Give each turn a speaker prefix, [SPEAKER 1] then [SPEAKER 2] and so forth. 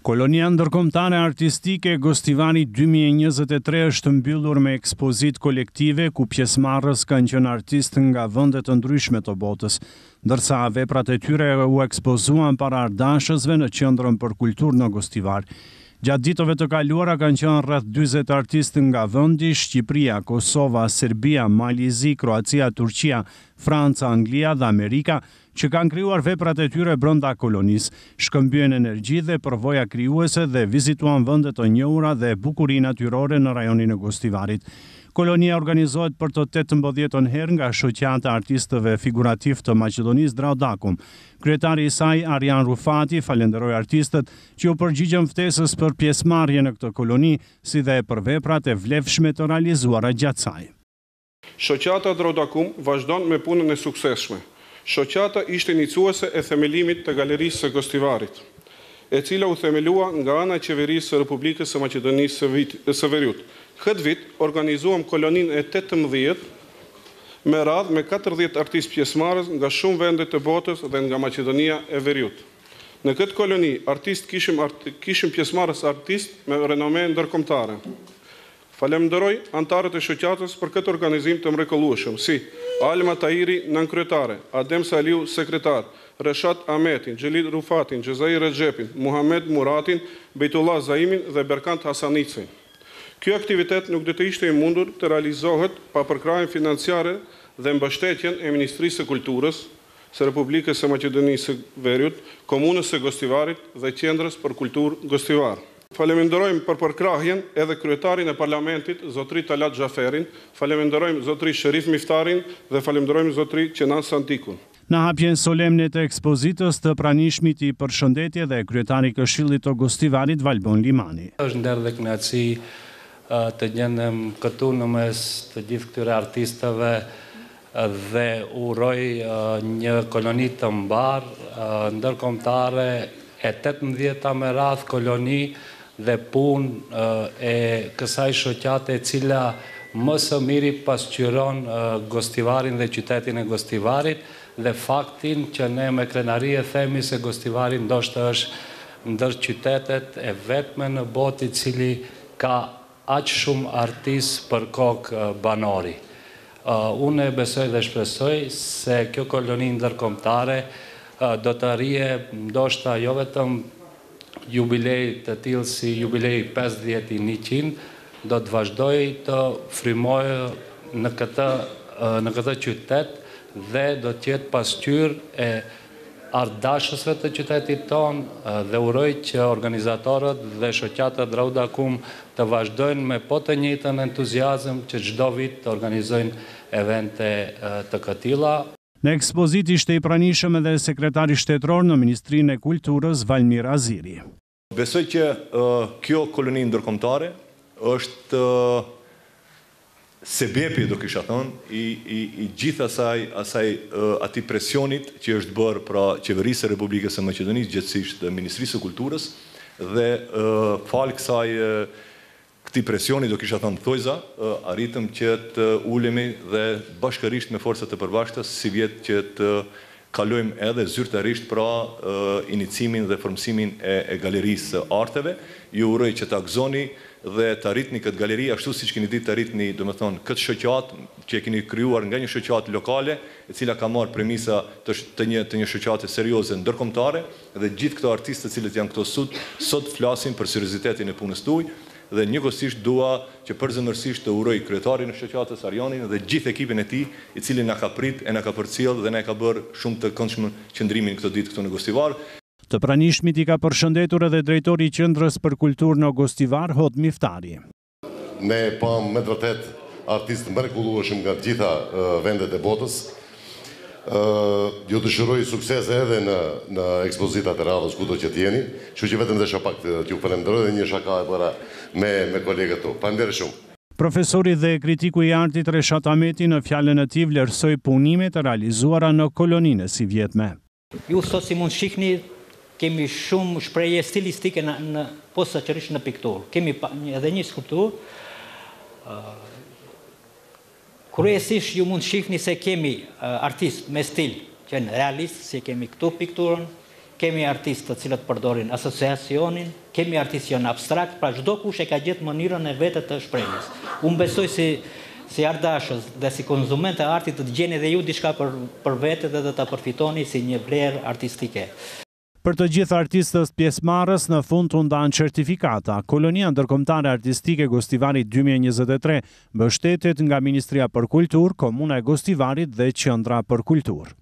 [SPEAKER 1] Kolonia ndërkombëtare artistike Gostivari 2023 është mbyllur me ekspozit kolektive ku pjesëmarrës kanë qenë artistë nga vende të ndryshme të botës, ndërsa veprat e tyre u ekspozuan para ardashësve në Qendrën për Kulturë në Gostivar. Gjatë ditëve të kaluara kanë qenë rreth 40 artistë nga vendi Shqipëria, Kosova, Serbia, Malizi, Kroacia, Turqia, Franca, Anglia dhe Amerika, që kanë krijuar veprat e tyre brenda kolonisë, shkëmbyen energji dhe përvoja krijuese dhe vizituan vende të njohura dhe bukurinë natyrore në rajonin e Gostivarit. Kolonia organizohet për të 18 herë nga Shoqata e Artistëve Figurativ të Maqedonisë Draudakum. Kryetari i saj, Arjan Rufati, falenderoi artistët që u përgjigjen ftesës për pjesëmarrje në këtë koloni, si dhe për veprat e vlefshme të realizuara gjatë saj.
[SPEAKER 2] Shoqata Draudakum vazhdon me punën e suksesshme. Shoqata ishte iniciuese e themelimit të Galerisë së Gostivarit, e cila u themelua nga ana e Qeverisë së Republikës së Maqedonisë së Veriut. Këtë vit organizuam koloninë e 18 me radhë me 40 artistë pjesëmarrës nga shumë vende të botës dhe nga Maqedonia e Veriut. Në këtë koloni, kishim pjesëmarrës artistë me renome ndërkombëtare. Falenderoj antarët e shoqatës për këtë organizim të mrekullueshëm, si Alma Tahiri, nënkryetare, Adem Saliu, sekretar, Reshat Ahmetin, Xhelil Rufatin, Xhezai Rexhepin, Muhamed Muratin, Bejtullah Zaimin dhe Berkant Hasanicin. Ky aktivitet nuk do të ishte i mundur të realizohet pa përkrahjen financiare dhe mbështetjen e Ministrisë së Kulturës së Republikës së Maqedonisë së Veriut, Komunës së Gostivarit dhe Qendrës për Kulturë Gostivar. Faleminderojmë për përkrahjen edhe kryetarin e parlamentit, zotri Talat Xhaferin, faleminderojmë zotri Sherif Miftarin dhe faleminderojmë zotri Qenan Santikun.
[SPEAKER 1] Në hapjen solemne të ekspozitës të pranishmit i përshëndetje dhe kryetari i Këshillit të Gostivarit Valbon Limani.
[SPEAKER 3] Është nder dhe kënaqësi të gjendem këtu në mes të gjithë këtyre artistëve dhe uroj një koloni të mbar, ndërkombëtare e 18 me radh koloni dhe punë e kësaj shoqate e cila më së miri pasqyron Gostivarin dhe qytetin e Gostivarit dhe faktin që ne me krenari e themi se Gostivari ndoshta është ndër qytetet e vetme në botë i cili ka aq shumë artistë për kokë banori. Unë besoj dhe shpresoj se kjo koloni ndërkombëtare do të arrije ndoshta jo vetëm jubilej të tillë si jubilej 50 i 100, do të vazhdoj të frymojë në këtë qytet dhe do të jetë pasqyrë e ardashësve të qytetit tonë dhe uroj që organizatorët dhe shoqata Draudakum të vazhdojnë me po të njëjtën entuziazëm që çdo vit të organizojnë evente të këtilla.
[SPEAKER 1] Në ekspozit ishte i pranishëm edhe sekretari shtetëror në Ministrinë e Kulturës Valmir Aziri.
[SPEAKER 4] Besoj që kjo koloni ndërkombëtare është sebepi, do kisha thënë, i gjithë atij presionit që është bërë pra Qeverisë së Republikës së Maqedonisë, gjithësisht dhe Ministrisë së Kulturës, dhe fal këtij presioni, do kisha thënë thojza, arritëm që të ulemi dhe bashkërisht me forcat e përbashkëta si vjet që të kalojmë edhe zyrtarisht pra inicimin dhe formësimin e Galerisë së Arteve. Ju uroj që ta gëzoni dhe të arritni këtë galeri, ashtu siç keni ditë të arritni, domethënë, këtë shoqatë që e keni krijuar nga një shoqatë lokale, e cila ka marrë premisa të një shoqate serioze ndërkombëtare, dhe gjithë këto artistë të cilët janë këto sot flasin për seriozitetin e punës tuaj, dhe njëkohësisht dua që përzemërsisht të uroj kryetarin e shoqatës Arjanin dhe gjithë ekipin e tij, i cili na ka prit e na ka përcjell dhe na ka bërë shumë të këndshëm qëndrimin këtë ditë këtu në Gostivar.
[SPEAKER 1] Të pranishmit i ka përshëndetur edhe drejtori i Qendrës për Kulturë në Gostivar, Hod Miftari.
[SPEAKER 5] Ne pam me të vërtet artistë mrekullueshëm nga të gjitha vendet e botës. Ju dëshiroj sukses edhe në ekspozitat e radhës kudo që t'jeni, kështu që vetëm dhe shapak t'ju falenderoj dhe një shaka e bëra me kolegët tu. Faleminderit shumë.
[SPEAKER 1] Profesori dhe kritiku i artit Reshat Ahmeti në fjalën e tij vlerësoi punimet e realizuara në koloninë si vjetme.
[SPEAKER 6] Ju sot si mund shihni kemi shumë shprehje stilistike posaçërisht në pikturë. Kemi edhe një skulpturë. Kryesisht ju mund shihni se kemi artistë me stil, që në realist, si kemi këtu pikturën, kemi artistë të cilët përdorin asociacionin, kemi artistë që janë abstrakt, pra çdo kush e ka gjetë mënyrën e vetë të shprehjes. Unë besoj si ardashës dhe si konsument e artit të gjeni edhe ju diçka për vete dhe ta përfitoni si një vlerë artistike.
[SPEAKER 1] Për të gjithë artistët pjesëmarrës në fund u ndan certifikata. Kolonia Ndërkombëtare Artistike Gostivarit 2023 mbështetet nga Ministria për Kulturë, Komuna e Gostivarit dhe Qendra për Kulturë.